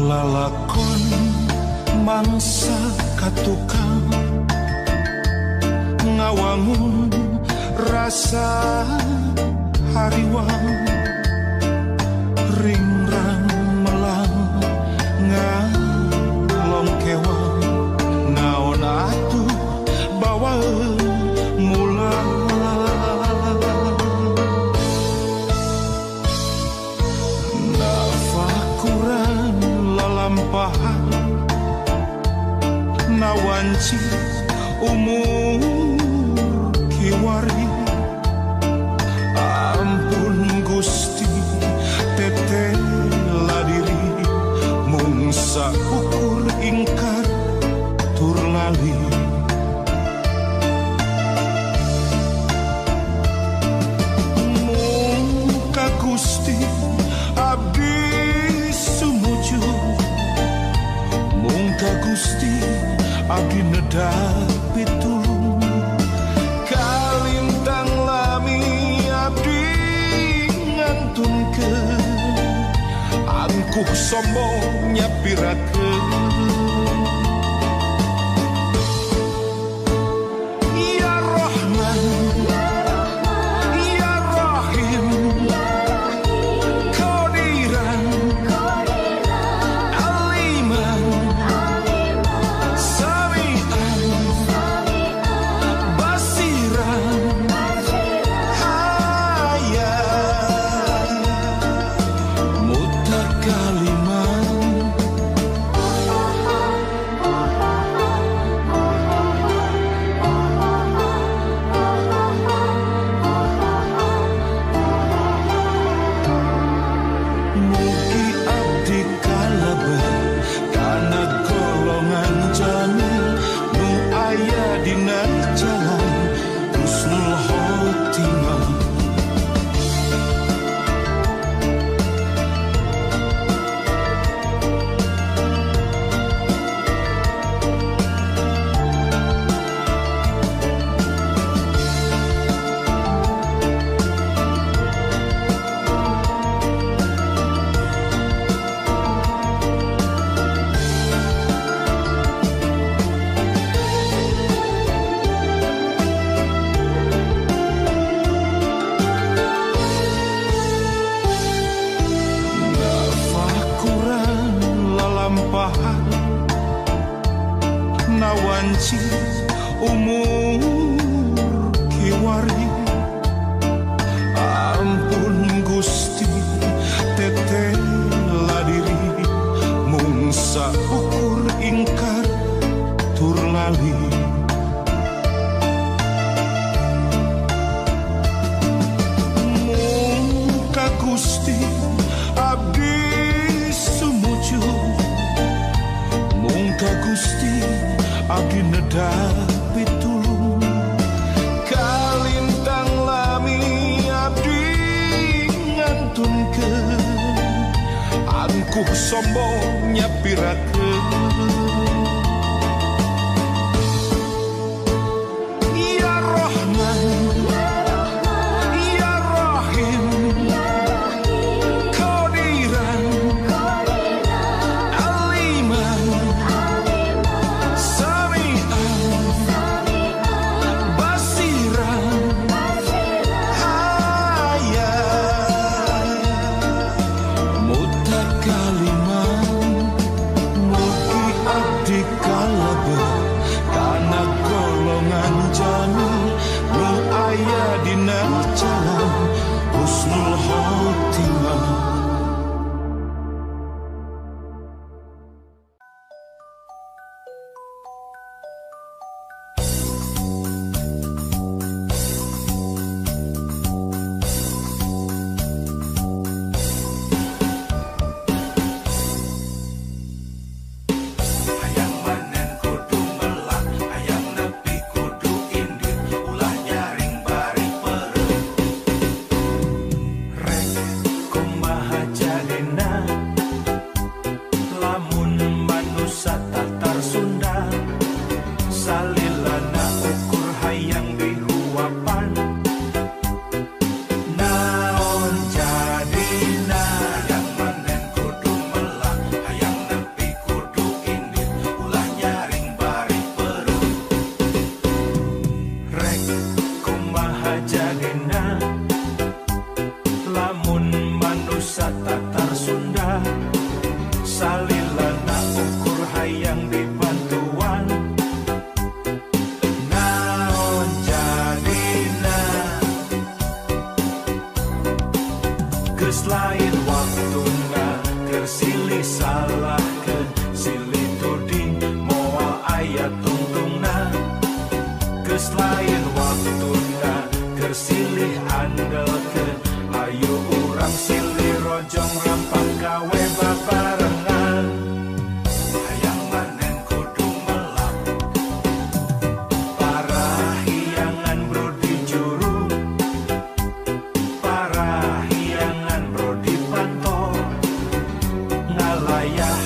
lalakon mangsa katukang ngawangun rasa hariwang ringrang melang ngalong kewang naon atuh bawa mulang nafakuran lalampahan nawanci umur kiwari ampun Gusti tetela diri mung saukur ingkar tur lali mung ka Gusti abdi sumuju mung ka Gusti abdi nedapi tulung kalintang lami abdi ngantunkeun angkuh sombong nyapirakeun ya Rahman ya Rahim Qadiran Aliman Sami'an Basiran Hayat Mutakaliman mugi abdi kalaban kana golongan jamil nu aya dina jalan husnul khotimah nafakuran lalampahan nawanci umur kiwari ampun Gusti tetela diri mung saukur ingkar tur lali mung ka Gusti abdi sumuju mung ka Gusti abdi nedapi tulung kalintang lami abdi ngantunkeun angkuh sombong nyapirakeun ya Rahman ya Rahim Qadiran Aliman Sami'an Basiran Hayat Mutakaliman mugi abdi salilana ukur hayang dibantuan naon jadina geus lain waktuna keur silih salahkeun silih tuding moal aya tungtungna geus lain waktuna keur silih andelkeun ayo urang silih rojong rampang gawe babarengan hayang manen kudu melak parahiangan bro di juru parahiangan bro di pantol ngalayah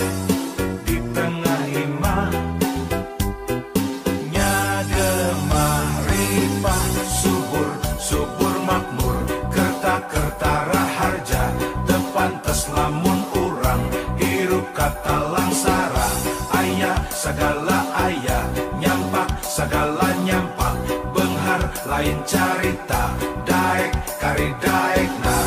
di tengah imah nyagemah ripah subur subur makmur kerta raharja tepantes lamun urang hirup kata langsara aya segala aya nyampak segala nyampak benghar lain carita daek kari daekna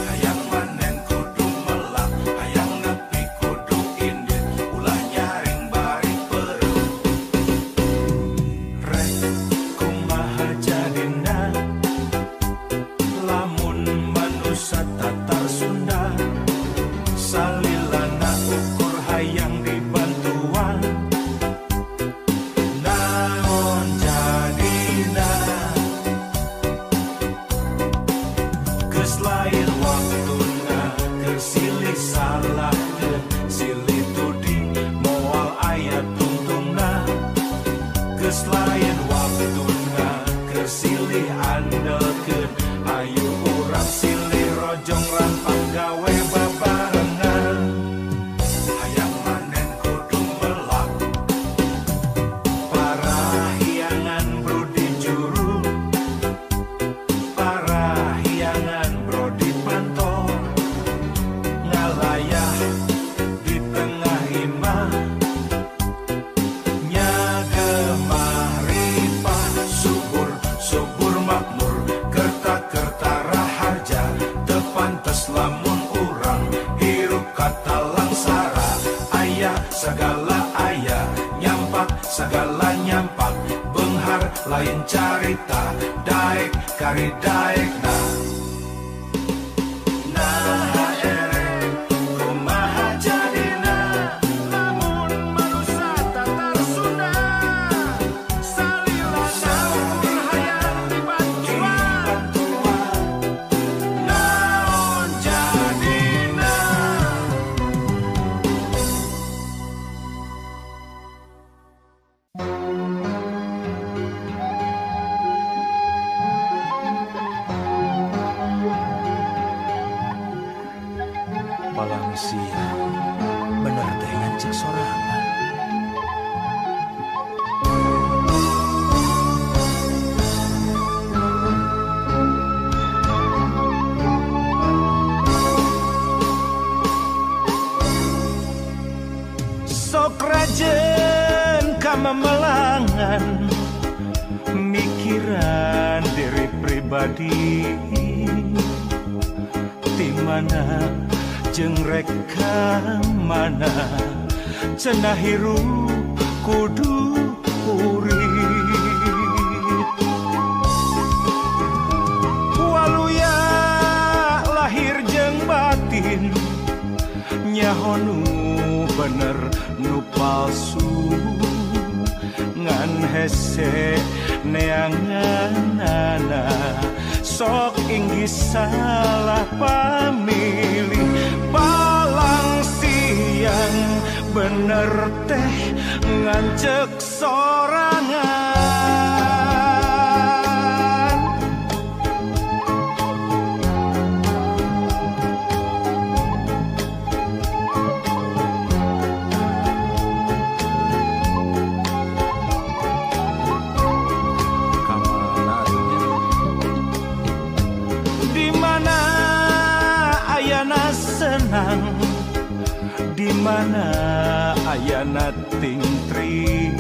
hayang manen kudu melak hayang nepi kudu indit ulah nyaring bari pereu rek kumaha jadina lamun manusia tatar Sunda salilana ukur hayang dibantuan naon jadina geus lain waktuna keur silih salahkeun silih tuding moal aya tungtungna geus lain waktuna keur silih andelkeun ayo urang silih rojong rampang gawe babarengan hayang manen kudu melak parahiangan bro di juru parahiangan bro di pantol ngalayah di tengah imah nyagemah ripah subur subur makmur kerta raharja tepantes lamun urang hirup kata langsara aya segala aya nyampak segala nyampak benghar lain carita daek kari daekna nah erek kumaha jadina lamun manusia tatar Sunda salilana ukur hayang dibantuan naon jadina palang siang bener teh ngancek sorangan sok rajen kamamelangan mikiran diri pribadi di mana jeung reka mana cenah hirup kudu urip waluya lahir jeung batin nyaho nu bener nu palsu ngan hese neanganana sok inggih salah pamilih palang siang bener teh ngancek sorangan Mana ayana tingtring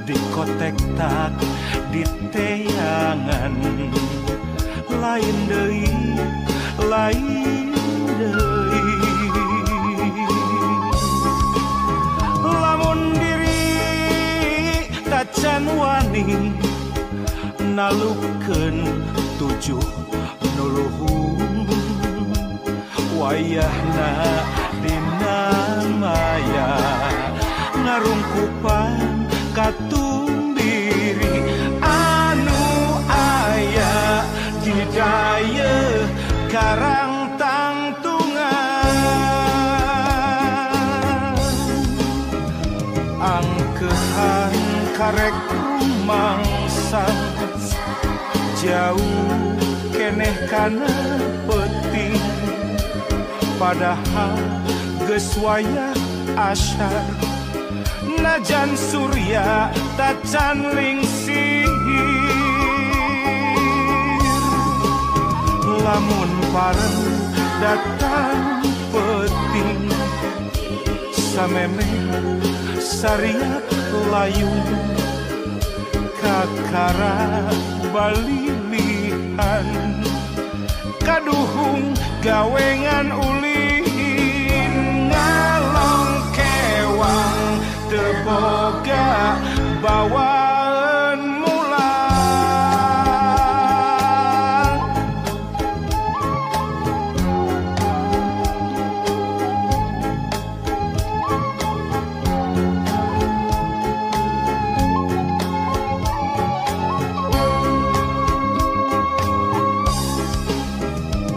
di kotek tak di teangan lain deui lamun diri tacan wani nalukeun tujuh nuluhung wayahna dina maya ngarungkupan katumbiri anu aya di daya karang tangtungan angkehan karek rumangsa jauh keneh kana peuting padahal geus wayah asyar najan surya tacan lingsir lamun pareng datang peting samemeh sariak layung kakara balilihan kaduhung gawengan ulin ngalong kewang teboga bawaan mulang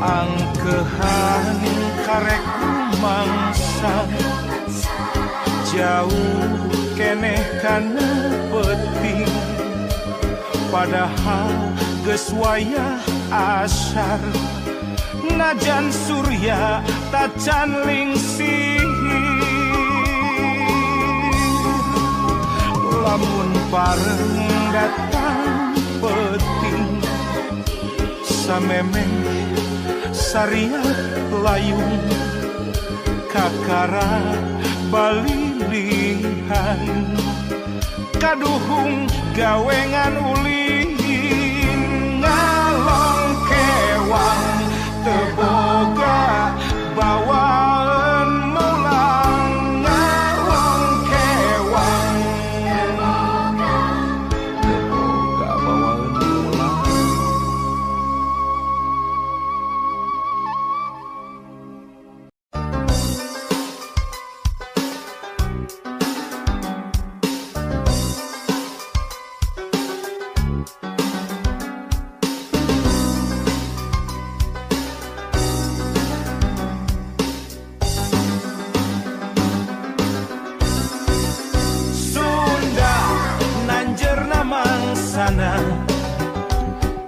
angkehan karek rumangsa jauh keneh kana peuting padahal geus wayah asyar najan surya tacan lingsir lamun pareng datang peuting samemeh sariak layung kakara balilihan kaduhung gawengan ulin ngalong kewang teboga bawaan mulang ngalong kewang teboga bawaan mulang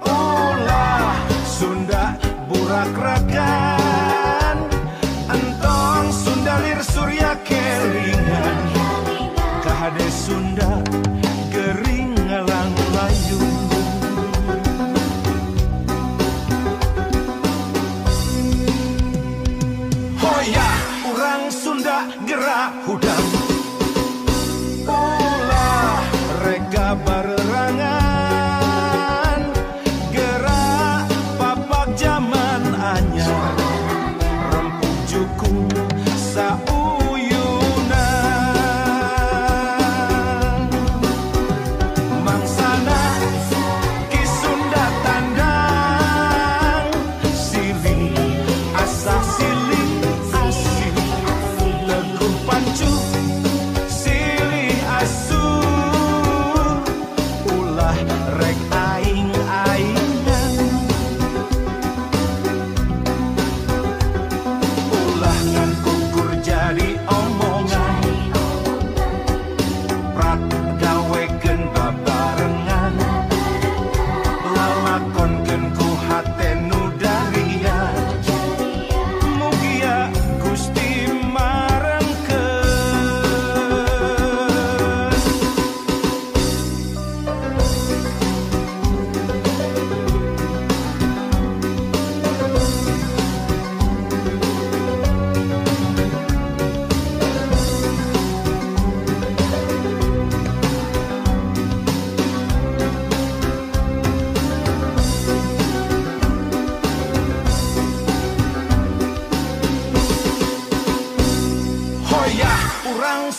ulah Sunda burak-rakan entong Sunda lir surya kelingan kahade Sunda gering ngalang layung hoya urang Sunda gerak hudang ulah rega barerangan gerak papak zaman anyar rempuk jukung sauyunan mangsana ki Sunda tandang silih asa silih asih teguh pancu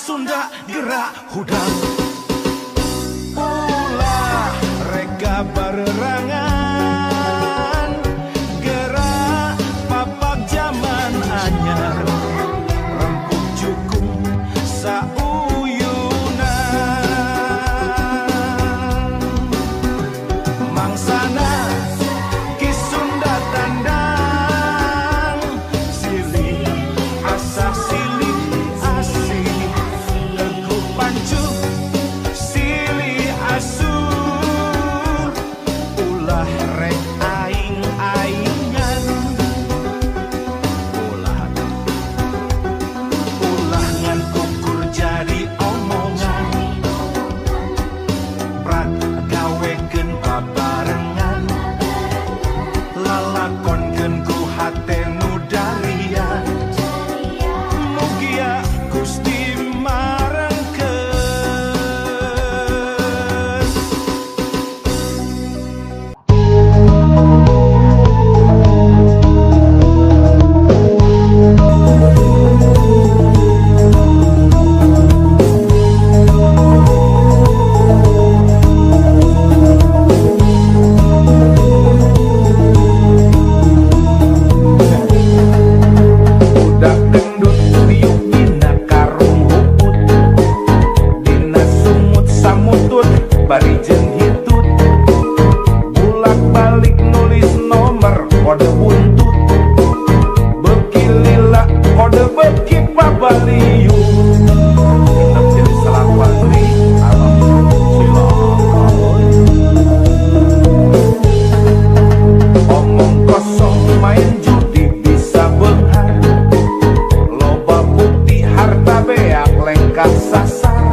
Sunda gerak hudang ulah reka bererangan gerak papak zaman anyar rempuk jukung sauyunan mangsana ki Sunda tandang silih asa silih asih teguh pancu silih asuh ulah rek aing-aingan ulah ngan kukur jadi omongan prat gawekeun babarengan lalakonkeun ku hate nu darian mugia Gusti marengkeun budak dangdut tiup dina karung huput dina sumut samutut bari jeung hitut bulak balik nulis nomor kode buntut beuki lila kode beuki pabaliu hidup jadi salapatri alam silakan omong kosong main judi bisa beunghar loba bukti harta beak lengkap sasar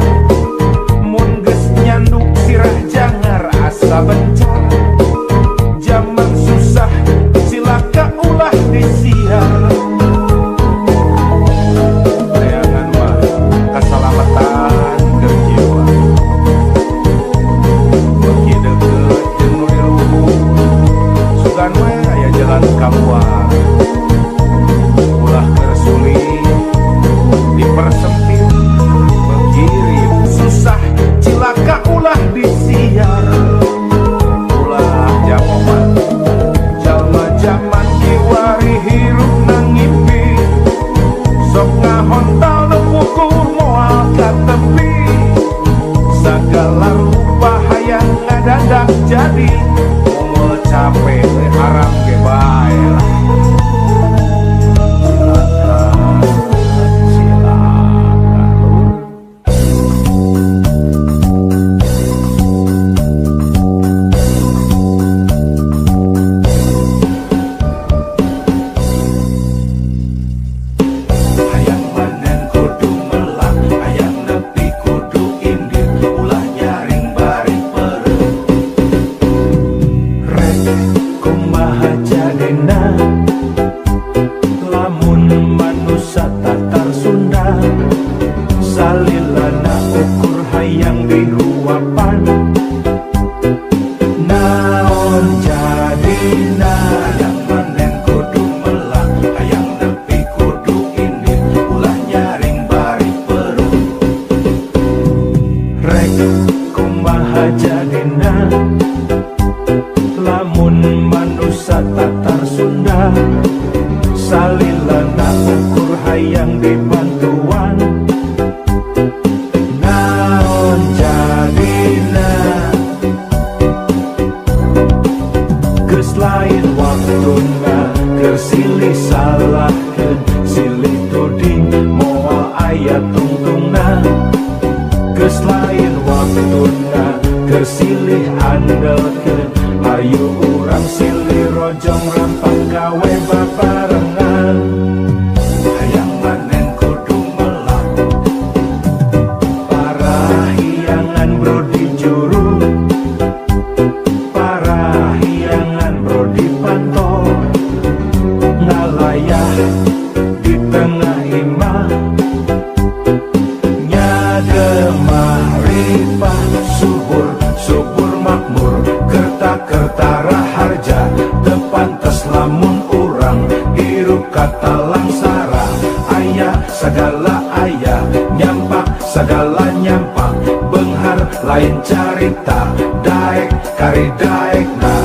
mun geus nyanduk sirah jangar asa bencar zaman susah silaka ulah disiar neangan mah kasalamatan keur jiwa beuki deukeut jeung nu diluhur sugan we aya jalan kaluar ulah keur sulit dipersempit berkirim susah cilaka ulah disiar ulah jamoman jalma zaman kiwari hirup nang ngimpi sok ngahontal nu pukuh moal ka tepi sagala rupa hayang ngadadak jadi moal capek haram ge bae lah hayang manen kudu melang hayang nepi kudu indir ulah nyaring bari pereuh rek kumaha jadena lamun manusia tatar Sunda salilana ukur hayang diruapan naon jadina hayang manen kudu melang hayang nepi kudu indir ulah nyaring bari pereuh rek kumaha jadina lamun manusia tatar Sunda salilana ukur hayang dibantuan naon jadina geus lain waktuna keur silih salahkeun silih tuding moal aya tungtungna geus lain waktuna keur silih andelkeun ayu urang silih rojong rampang gawe babarengan hayang manen kudu melang parahiangan brodi juru parahiangan brodi pantol ngalayah di tengah imah nyademah ripah subur subur makmur kertak carita daek kari daek na.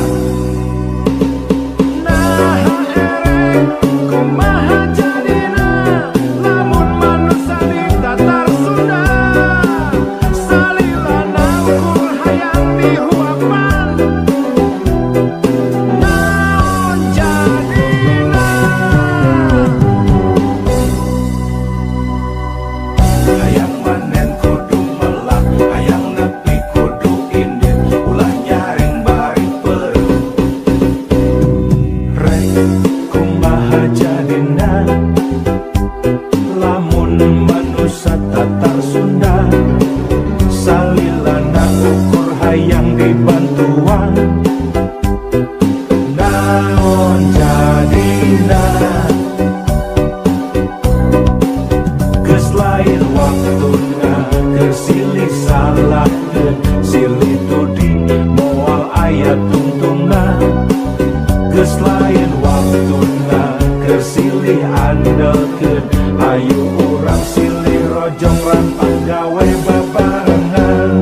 Lain waktuna kersilih andelkeun ayu urang silih rojong rampang gawe babarengan.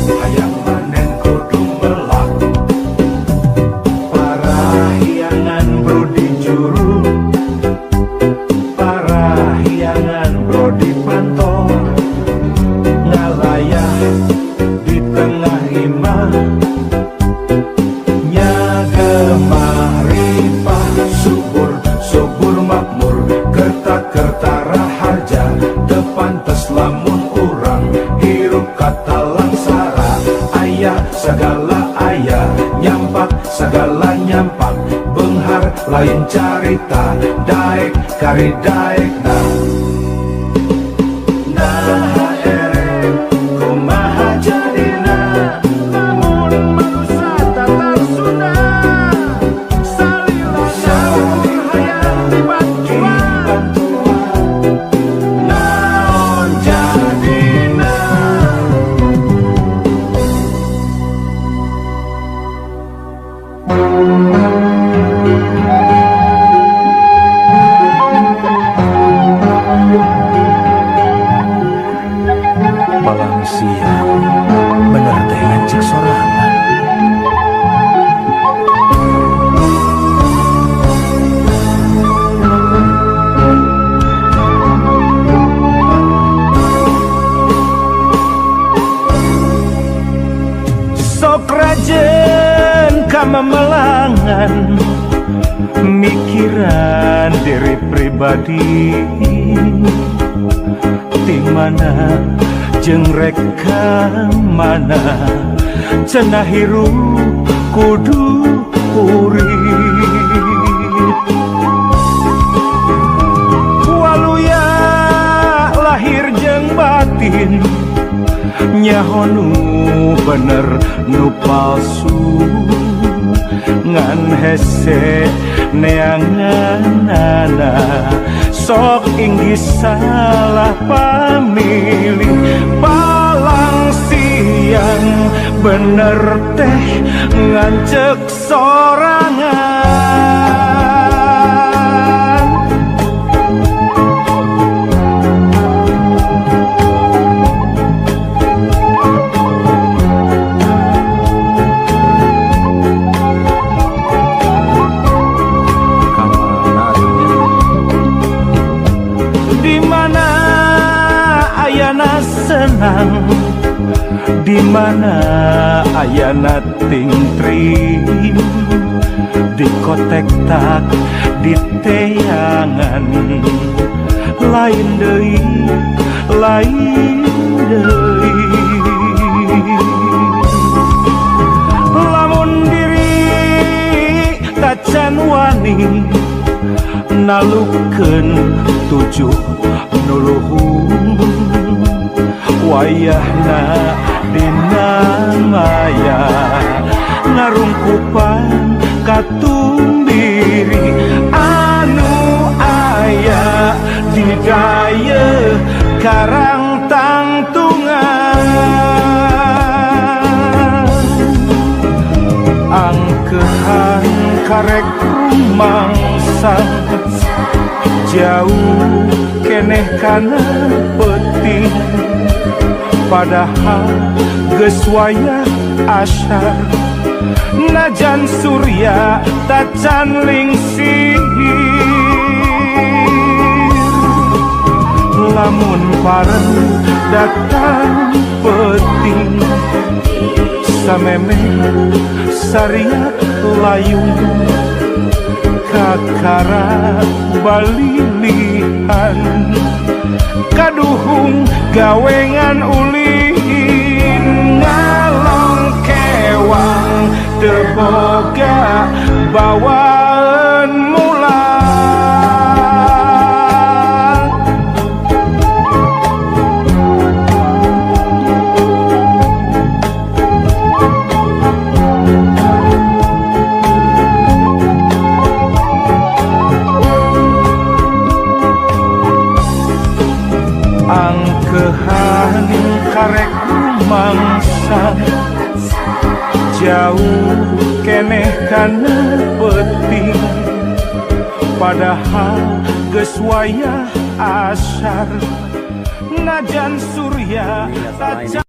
Hayang manen kudu melak Parahyangan bro di juru, parahyangan bro di pantol, ngalayah di tengah imah maripah subur subur makmur kerta-kerta raharja tepantes lamun urang hirup kata langsara. Ayah segala ayah nyampak segala nyampak benghar lain carita daek kari daek na. Palang siang bener teh ngancik sorangan. Sok rajen kamamelangan mikiran diri pribadi, di mana jeung reka mana cenah hirup kudu urip. Waluya lahir jeung batin nyaho nu bener nu palsu, ngan hese neanganana sok inggih salah pamilih. Palang siang bener teh ngancek sorangan. Ayana senang, di mana ayana tingtrim, di kotek tak di teangan, lain deui, lain deui. Lamun diri tacan wani nalukeun tujuh nuluhung, wayahna dina maya ngarungkupan katumbiri anu aya di daya karang tangtungan. Angkehan karek rumangsang jauh keneh kana peuting padahal geus wayah asyar. Najan surya tacan lingsir, lamun pareng datang peting, samemeh sariak layung, kakara balilihan, kaduhung gawengan ulin, ngalong kewang teboga bawaan mulang. Angkehan karek mangsa, jauh keneh kana peuting, padahal geus wayah asyar. Najan surya tacan.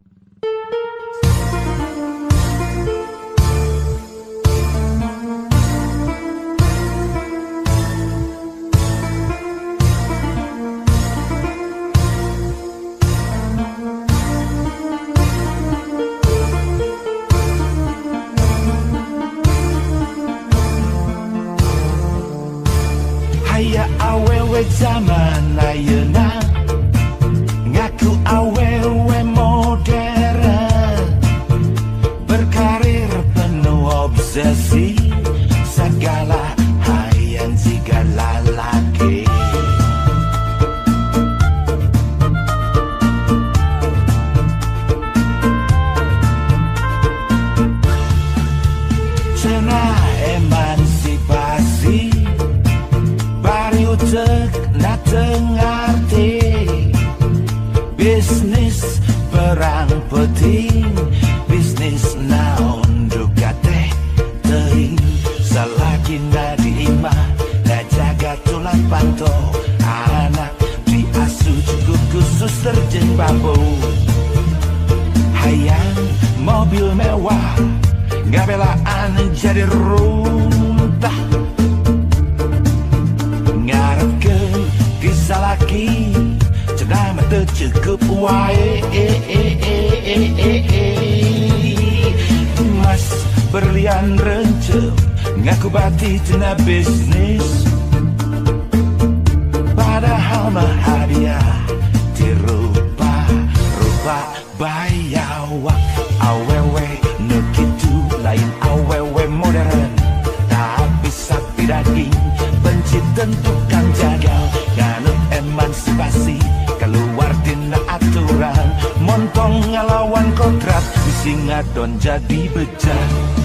Aya awewe zaman ayeuna ngaku awewe modern, berkarir penuh obsesi, segala hayang jiga lalaki. Cenah emansipasi utek na tengarti, bisnis perang penting, bisnis naon juga teh teuing, salagi na diimah na jaga tulang panto, anak diasuh cukup khusus terjeng bambu, hayang mobil mewah gabelaan jadi runtah, ngarepkeun disalaki cenah mah teu cukup wae. Mas berlian rencem ngaku bati cenah bisnis, padahal mah hadiah dirupa-rupa bayawak. Awewe nu kitu lain awewe modern, tapi sapi daging benci tentukan jagal, nganut emansipasi keluar dina aturan, montong ngelawan kodrat bisi ngadon jadi bejat.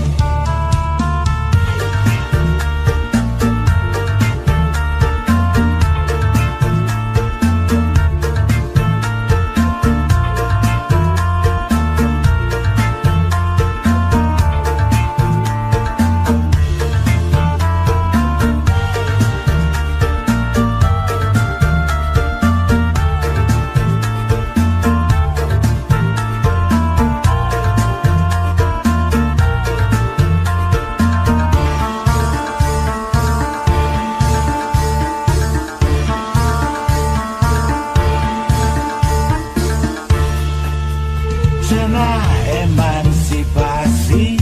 Cenah emansipasi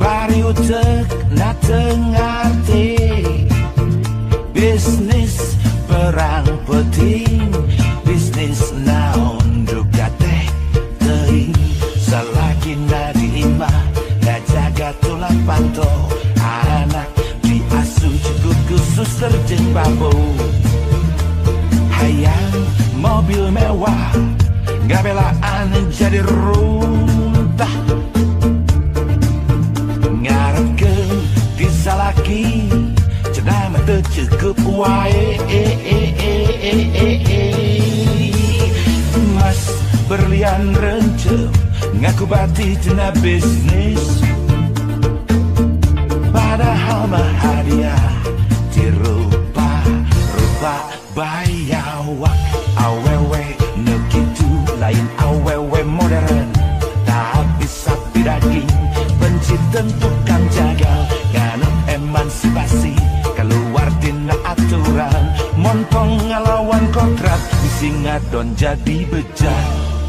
bari utek na tengarti, bisnis perang penting, bisnis naon juga teh teuing, salagi na diimah na jaga tulang panto, anak diasuh cukup khusus terjeng bambu, hayang mobil mewah gabelaan jadi runtah, ngarepkeun disalaki cenah mah teu cukup wae. Mas berlian rencem ngaku bati cenah bisnis, padahal mah hadiah dirupa-rupa bayawak. Awewe nu kitu lain awewe yakin benci tentukan jagal nganut emansipasi keluar dina aturan montong ngelawan kontrak misi ngadon jadi bejat.